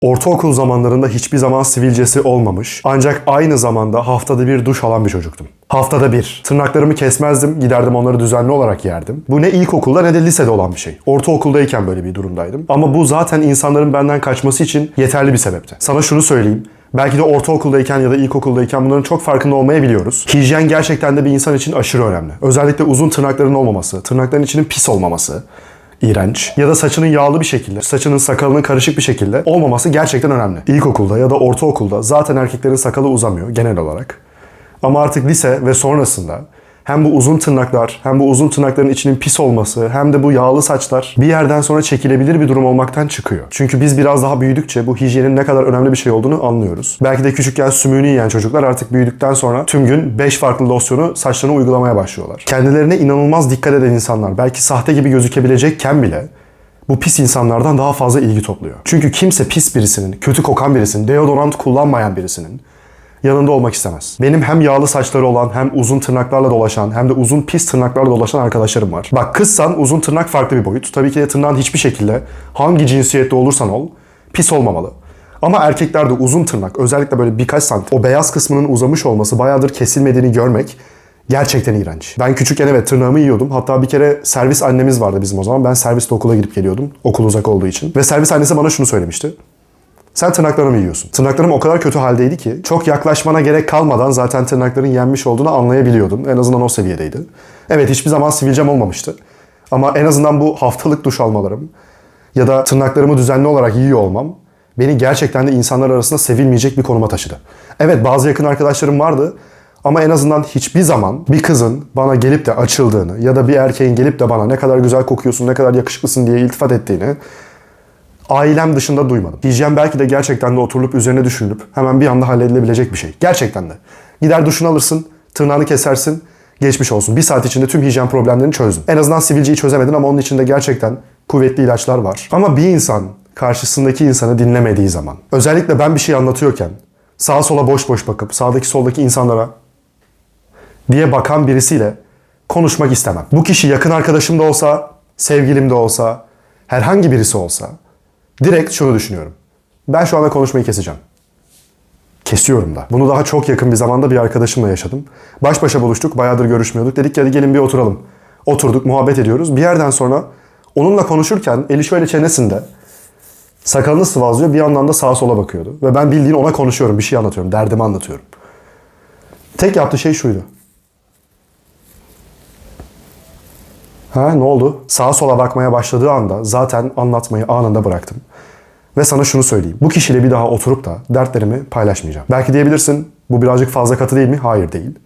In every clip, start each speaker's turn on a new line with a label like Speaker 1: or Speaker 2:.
Speaker 1: Ortaokul zamanlarında hiçbir zaman sivilcesi olmamış, ancak aynı zamanda haftada bir duş alan bir çocuktum. Haftada bir. Tırnaklarımı kesmezdim, giderdim onları düzenli olarak yerdim. Bu ne ilkokulda ne de lisede olan bir şey. Ortaokuldayken böyle bir durumdaydım. Ama bu zaten insanların benden kaçması için yeterli bir sebepti. Sana şunu söyleyeyim. Belki de ortaokuldayken ya da ilkokuldayken bunların çok farkında olmayabiliyoruz. Hijyen gerçekten de bir insan için aşırı önemli. Özellikle uzun tırnakların olmaması, tırnakların içinin pis olmaması, iğrenç. Ya da saçının yağlı bir şekilde, saçının sakalının karışık bir şekilde olmaması gerçekten önemli. İlkokulda ya da ortaokulda zaten erkeklerin sakalı uzamıyor genel olarak. Ama artık lise ve sonrasında hem bu uzun tırnaklar, hem bu uzun tırnakların içinin pis olması, hem de bu yağlı saçlar bir yerden sonra çekilebilir bir durum olmaktan çıkıyor. Çünkü biz biraz daha büyüdükçe bu hijyenin ne kadar önemli bir şey olduğunu anlıyoruz. Belki de küçükken sümüğünü yiyen çocuklar artık büyüdükten sonra tüm gün 5 farklı losyonu saçlarına uygulamaya başlıyorlar. Kendilerine inanılmaz dikkat eden insanlar, belki sahte gibi gözükebilecekken bile bu pis insanlardan daha fazla ilgi topluyor. Çünkü kimse pis birisinin, kötü kokan birisinin, deodorant kullanmayan birisinin yanında olmak istemez. Benim hem yağlı saçları olan, hem uzun tırnaklarla dolaşan, hem de uzun pis tırnaklarla dolaşan arkadaşlarım var. Bak, kızsan uzun tırnak farklı bir boyut. Tabii ki de tırnağın hiçbir şekilde hangi cinsiyette olursan ol pis olmamalı. Ama erkeklerde uzun tırnak, özellikle böyle birkaç santim, o beyaz kısmının uzamış olması, bayağıdır kesilmediğini görmek gerçekten iğrenç. Ben küçükken evet tırnağımı yiyordum. Hatta bir kere servis annemiz vardı bizim o zaman. Ben servisle okula gidip geliyordum. Okul uzak olduğu için. Ve servis annesi bana şunu söylemişti. Sen tırnaklarımı yiyorsun. Tırnaklarım o kadar kötü haldeydi ki çok yaklaşmana gerek kalmadan zaten tırnakların yenmiş olduğunu anlayabiliyordun. En azından o seviyedeydi. Evet, hiçbir zaman sivilcem olmamıştı. Ama en azından bu haftalık duş almalarım ya da tırnaklarımı düzenli olarak yiyor olmam beni gerçekten de insanlar arasında sevilmeyecek bir konuma taşıdı. Evet, bazı yakın arkadaşlarım vardı ama en azından hiçbir zaman bir kızın bana gelip de açıldığını ya da bir erkeğin gelip de bana ne kadar güzel kokuyorsun, ne kadar yakışıklısın diye iltifat ettiğini ailem dışında duymadım. Hijyen belki de gerçekten de oturulup üzerine düşünülüp hemen bir anda halledilebilecek bir şey. Gerçekten de. Gider duşunu alırsın, tırnağını kesersin, geçmiş olsun. Bir saat içinde tüm hijyen problemlerini çözdün. En azından sivilceyi çözemedin ama onun içinde gerçekten kuvvetli ilaçlar var. Ama bir insan karşısındaki insanı dinlemediği zaman, özellikle ben bir şey anlatıyorken sağa sola boş boş bakıp sağdaki soldaki insanlara diye bakan birisiyle konuşmak istemem. Bu kişi yakın arkadaşım da olsa, sevgilim de olsa, herhangi birisi olsa direkt şunu düşünüyorum. Ben şu anda konuşmayı keseceğim. Kesiyorum da. Bunu daha çok yakın bir zamanda bir arkadaşımla yaşadım. Baş başa buluştuk, bayağıdır görüşmüyorduk. Dedik ki hadi gelin bir oturalım. Oturduk, muhabbet ediyoruz. Bir yerden sonra onunla konuşurken eli şöyle çenesinde, sakalını sıvazlıyor, bir yandan da sağa sola bakıyordu. Ve ben bildiğin ona konuşuyorum, bir şey anlatıyorum, derdimi anlatıyorum. Tek yaptığı şey şuydu. Ha, ne oldu? Sağa sola bakmaya başladığı anda zaten anlatmayı anında bıraktım. Ve sana şunu söyleyeyim. Bu kişiyle bir daha oturup da dertlerimi paylaşmayacağım. Belki diyebilirsin, bu birazcık fazla katı değil mi? Hayır, değil.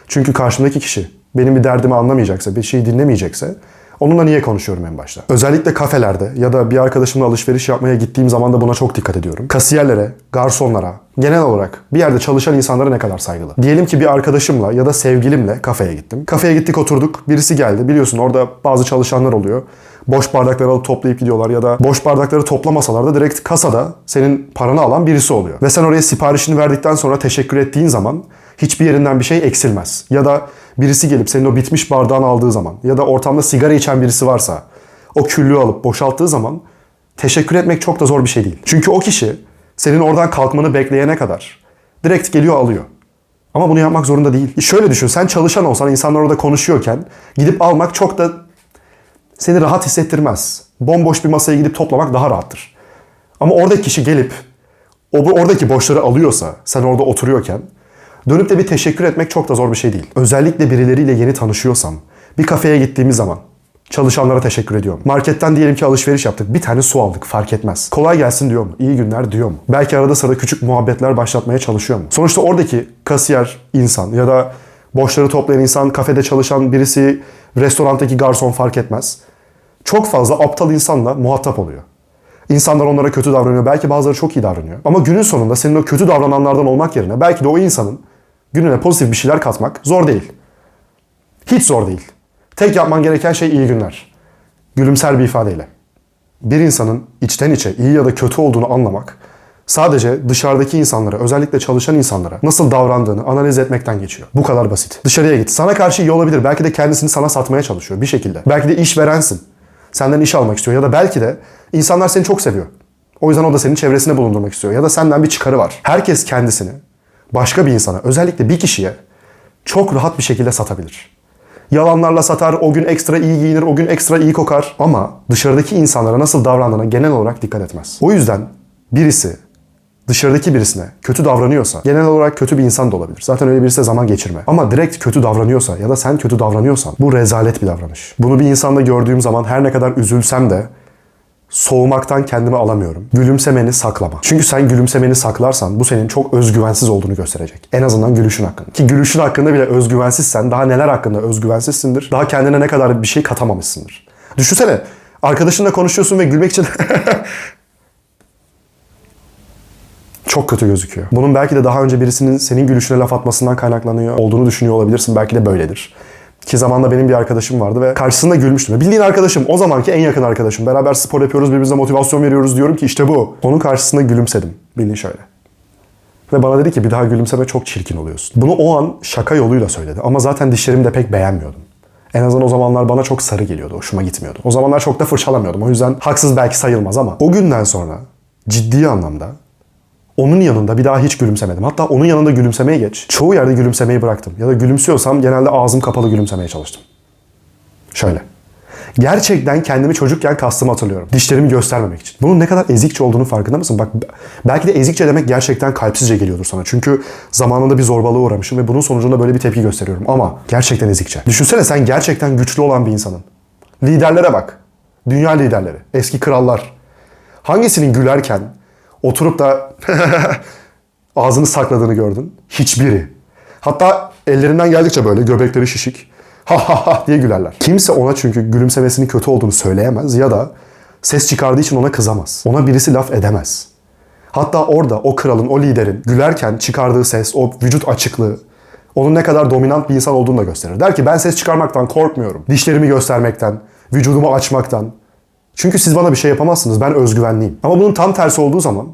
Speaker 1: Çünkü karşımdaki kişi benim bir derdimi anlamayacaksa, bir şeyi dinlemeyecekse onunla niye konuşuyorum en başta? Özellikle kafelerde ya da bir arkadaşımla alışveriş yapmaya gittiğim zaman da buna çok dikkat ediyorum. Kasiyerlere, garsonlara, genel olarak bir yerde çalışan insanlara ne kadar saygılı. Diyelim ki bir arkadaşımla ya da sevgilimle kafeye gittim. Kafeye gittik, oturduk. Birisi geldi. Biliyorsun orada bazı çalışanlar oluyor. Boş bardakları alıp toplayıp gidiyorlar ya da boş bardakları toplamasalar da direkt kasada senin paranı alan birisi oluyor. Ve sen oraya siparişini verdikten sonra teşekkür ettiğin zaman hiçbir yerinden bir şey eksilmez. Ya da birisi gelip senin o bitmiş bardağını aldığı zaman ya da ortamda sigara içen birisi varsa o küllüğü alıp boşalttığı zaman teşekkür etmek çok da zor bir şey değil. Çünkü o kişi senin oradan kalkmanı bekleyene kadar direkt geliyor alıyor. Ama bunu yapmak zorunda değil. Şöyle düşün, sen çalışan olsan insanlar orada konuşuyorken gidip almak çok da seni rahat hissettirmez. Bomboş bir masaya gidip toplamak daha rahattır. Ama oradaki kişi gelip oradaki boşları alıyorsa sen orada oturuyorken dönüp de bir teşekkür etmek çok da zor bir şey değil. Özellikle birileriyle yeni tanışıyorsam, bir kafeye gittiğimiz zaman çalışanlara teşekkür ediyorum. Marketten diyelim ki alışveriş yaptık. Bir tane su aldık, fark etmez. Kolay gelsin diyor mu? İyi günler diyor mu? Belki arada sırada küçük muhabbetler başlatmaya çalışıyor mu? Sonuçta oradaki kasiyer insan ya da boşları toplayan insan, kafede çalışan birisi, restorandaki garson fark etmez. Çok fazla aptal insanla muhatap oluyor. İnsanlar onlara kötü davranıyor. Belki bazıları çok iyi davranıyor. Ama günün sonunda senin o kötü davrananlardan olmak yerine belki de o insanın gününe pozitif bir şeyler katmak zor değil. Hiç zor değil. Tek yapman gereken şey iyi günler. Gülümser bir ifadeyle. Bir insanın içten içe iyi ya da kötü olduğunu anlamak sadece dışarıdaki insanlara, özellikle çalışan insanlara nasıl davrandığını analiz etmekten geçiyor. Bu kadar basit. Dışarıya git. Sana karşı iyi olabilir. Belki de kendisini sana satmaya çalışıyor bir şekilde. Belki de işverensin. Senden iş almak istiyor ya da belki de insanlar seni çok seviyor. O yüzden o da senin çevresinde bulundurmak istiyor. Ya da senden bir çıkarı var. Herkes kendisini başka bir insana, özellikle bir kişiye çok rahat bir şekilde satabilir. Yalanlarla satar, o gün ekstra iyi giyinir, o gün ekstra iyi kokar. Ama dışarıdaki insanlara nasıl davrandığına genel olarak dikkat etmez. O yüzden birisi dışarıdaki birisine kötü davranıyorsa, genel olarak kötü bir insan da olabilir. Zaten öyle birisiyle zaman geçirme. Ama direkt kötü davranıyorsa ya da sen kötü davranıyorsan bu rezalet bir davranış. Bunu bir insanda gördüğüm zaman her ne kadar üzülsem de soğumaktan kendimi alamıyorum. Gülümsemeni saklama. Çünkü sen gülümsemeni saklarsan bu senin çok özgüvensiz olduğunu gösterecek. En azından gülüşün hakkında. Ki gülüşün hakkında bile özgüvensizsen daha neler hakkında özgüvensizsindir. Daha kendine ne kadar bir şey katamamışsındır. Düşünsene, arkadaşınla konuşuyorsun ve gülmek için çok kötü gözüküyor. Bunun belki de daha önce birisinin senin gülüşüne laf atmasından kaynaklanıyor olduğunu düşünüyor olabilirsin. Belki de böyledir. Ki zamanında benim bir arkadaşım vardı ve karşısında gülmüştüm. Bildiğin arkadaşım, o zamanki en yakın arkadaşım. Beraber spor yapıyoruz, birbirimize motivasyon veriyoruz. Diyorum ki işte bu. Onun karşısında gülümsedim. Bildiğin şöyle. Ve bana dedi ki bir daha gülümseme, çok çirkin oluyorsun. Bunu o an şaka yoluyla söyledi. Ama zaten dişlerimi de pek beğenmiyordum. En azından o zamanlar bana çok sarı geliyordu. Hoşuma gitmiyordu. O zamanlar çok da fırçalamıyordum. O yüzden haksız belki sayılmaz ama o günden sonra ciddi anlamda onun yanında bir daha hiç gülümsemedim. Hatta onun yanında gülümsemeye geç. Çoğu yerde gülümsemeyi bıraktım. Ya da gülümsüyorsam genelde ağzım kapalı gülümsemeye çalıştım. Şöyle. Gerçekten kendimi çocukken kastımı hatırlıyorum. Dişlerimi göstermemek için. Bunun ne kadar ezikçe olduğunu farkında mısın? Bak, belki de ezikçe demek gerçekten kalpsizce geliyordur sana. Çünkü zamanında bir zorbalığa uğramışım ve bunun sonucunda böyle bir tepki gösteriyorum. Ama gerçekten ezikçe. Düşünsene, sen gerçekten güçlü olan bir insanın. Liderlere bak. Dünya liderleri. Eski krallar. Hangisinin gülerken oturup da ağzını sakladığını gördün? Hiçbiri. Hatta ellerinden geldikçe böyle göbekleri şişik ha ha ha diye gülerler. Kimse ona çünkü gülümsemesinin kötü olduğunu söyleyemez ya da ses çıkardığı için ona kızamaz. Ona birisi laf edemez. Hatta orada o kralın, o liderin gülerken çıkardığı ses, o vücut açıklığı onun ne kadar dominant bir insan olduğunu da gösterir. Der ki ben ses çıkarmaktan korkmuyorum. Dişlerimi göstermekten, vücudumu açmaktan. Çünkü siz bana bir şey yapamazsınız. Ben özgüvenliyim. Ama bunun tam tersi olduğu zaman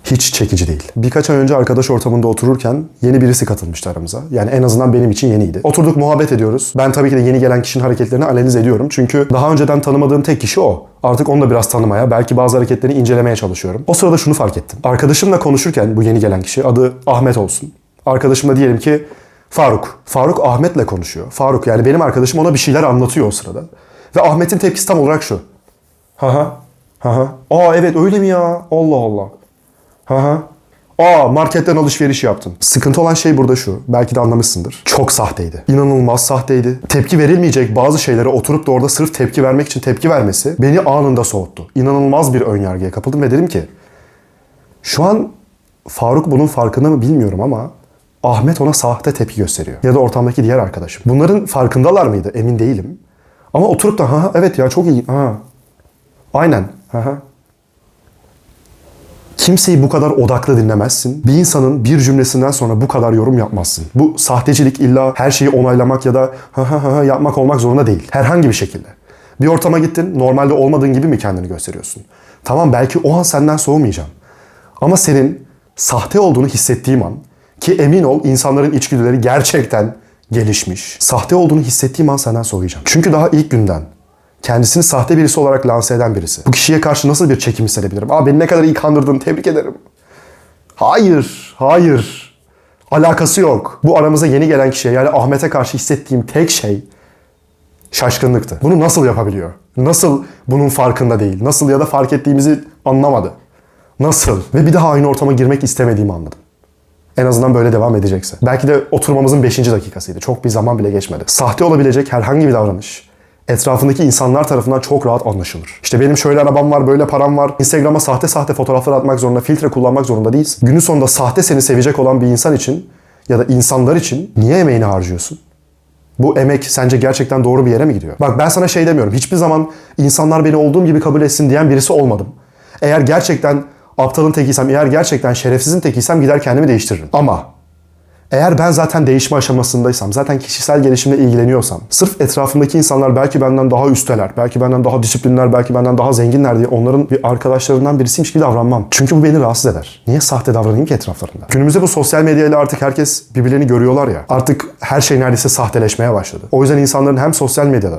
Speaker 1: hiç çekici değil. Birkaç ay önce arkadaş ortamında otururken yeni birisi katılmıştı aramıza. Yani en azından benim için yeniydi. Oturduk, muhabbet ediyoruz. Ben tabii ki de yeni gelen kişinin hareketlerini analiz ediyorum. Çünkü daha önceden tanımadığım tek kişi o. Artık onu da biraz tanımaya, belki bazı hareketlerini incelemeye çalışıyorum. O sırada şunu fark ettim. Arkadaşımla konuşurken bu yeni gelen kişi, adı Ahmet olsun. Arkadaşımla diyelim ki Faruk. Faruk Ahmet'le konuşuyor. Faruk, yani benim arkadaşım, ona bir şeyler anlatıyor o sırada. Ve Ahmet'in tepkisi tam olarak şu. Ha ha. Ha ha. Aa evet öyle mi ya? Allah Allah. Ha ha. Aa marketten alışveriş yaptın. Sıkıntı olan şey burada şu. Belki de anlamışsındır. Çok sahteydi. İnanılmaz sahteydi. Tepki verilmeyecek bazı şeylere oturup da orada sırf tepki vermek için tepki vermesi beni anında soğuttu. İnanılmaz bir önyargıya kapıldım ve dedim ki şu an Faruk bunun farkında mı bilmiyorum ama Ahmet ona sahte tepki gösteriyor. Ya da ortamdaki diğer arkadaşım. Bunların farkındalar mıydı? Emin değilim. Ama oturup da ha evet ya çok iyi. Ha. Aynen. Ha. Kimseyi bu kadar odaklı dinlemezsin. Bir insanın bir cümlesinden sonra bu kadar yorum yapmazsın. Bu sahtecilik illa her şeyi onaylamak ya da ha yapmak olmak zorunda değil. Herhangi bir şekilde. Bir ortama gittin, normalde olmadığın gibi mi kendini gösteriyorsun? Tamam, belki o an senden soğumayacağım. Ama senin sahte olduğunu hissettiğim an, ki emin ol insanların içgüdüleri gerçekten gelişmiş. Sahte olduğunu hissettiğim an senden soğuyacağım. Çünkü daha ilk günden kendisini sahte birisi olarak lanse eden birisi. Bu kişiye karşı nasıl bir çekim hissedebilirim? Aa beni ne kadar iyi kandırdın, tebrik ederim. Hayır, hayır. Alakası yok. Bu aramıza yeni gelen kişiye, yani Ahmet'e karşı hissettiğim tek şey şaşkınlıktı. Bunu nasıl yapabiliyor? Nasıl bunun farkında değil? Nasıl ya da fark ettiğimizi anlamadı? Nasıl? Ve bir daha aynı ortama girmek istemediğimi anladım. En azından böyle devam edecekse. Belki de oturmamızın 5. dakikasıydı. Çok bir zaman bile geçmedi. Sahte olabilecek herhangi bir davranış etrafındaki insanlar tarafından çok rahat anlaşılır. İşte benim şöyle arabam var, böyle param var. Instagram'a sahte fotoğraflar atmak zorunda, filtre kullanmak zorunda değiliz. Günün sonunda sahte seni sevecek olan bir insan için ya da insanlar için niye emeğini harcıyorsun? Bu emek sence gerçekten doğru bir yere mi gidiyor? Bak ben sana şey demiyorum. Hiçbir zaman insanlar beni olduğum gibi kabul etsin diyen birisi olmadım. Eğer gerçekten aptalın tekiysem, eğer gerçekten şerefsizin tekiysem gider kendimi değiştiririm. Ama eğer ben zaten değişme aşamasındaysam, zaten kişisel gelişimle ilgileniyorsam, sırf etrafımdaki insanlar belki benden daha üsteler, belki benden daha disiplinler, belki benden daha zenginler diye onların bir arkadaşlarından birisiymiş gibi davranmam. Çünkü bu beni rahatsız eder. Niye sahte davranayım ki etraflarında? Günümüzde bu sosyal medyayla artık herkes birbirlerini görüyorlar ya. Artık her şey neredeyse sahteleşmeye başladı. O yüzden insanların hem sosyal medyada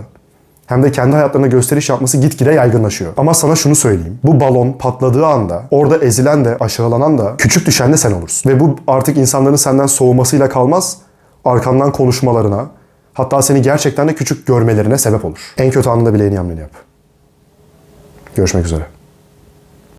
Speaker 1: hem de kendi hayatlarına gösteriş yapması gitgide yaygınlaşıyor. Ama sana şunu söyleyeyim. Bu balon patladığı anda orada ezilen de aşağılanan da küçük düşen de sen olursun. Ve bu artık insanların senden soğumasıyla kalmaz, arkandan konuşmalarına, hatta seni gerçekten de küçük görmelerine sebep olur. En kötü anında bile en iyi hamleni yap. Görüşmek üzere.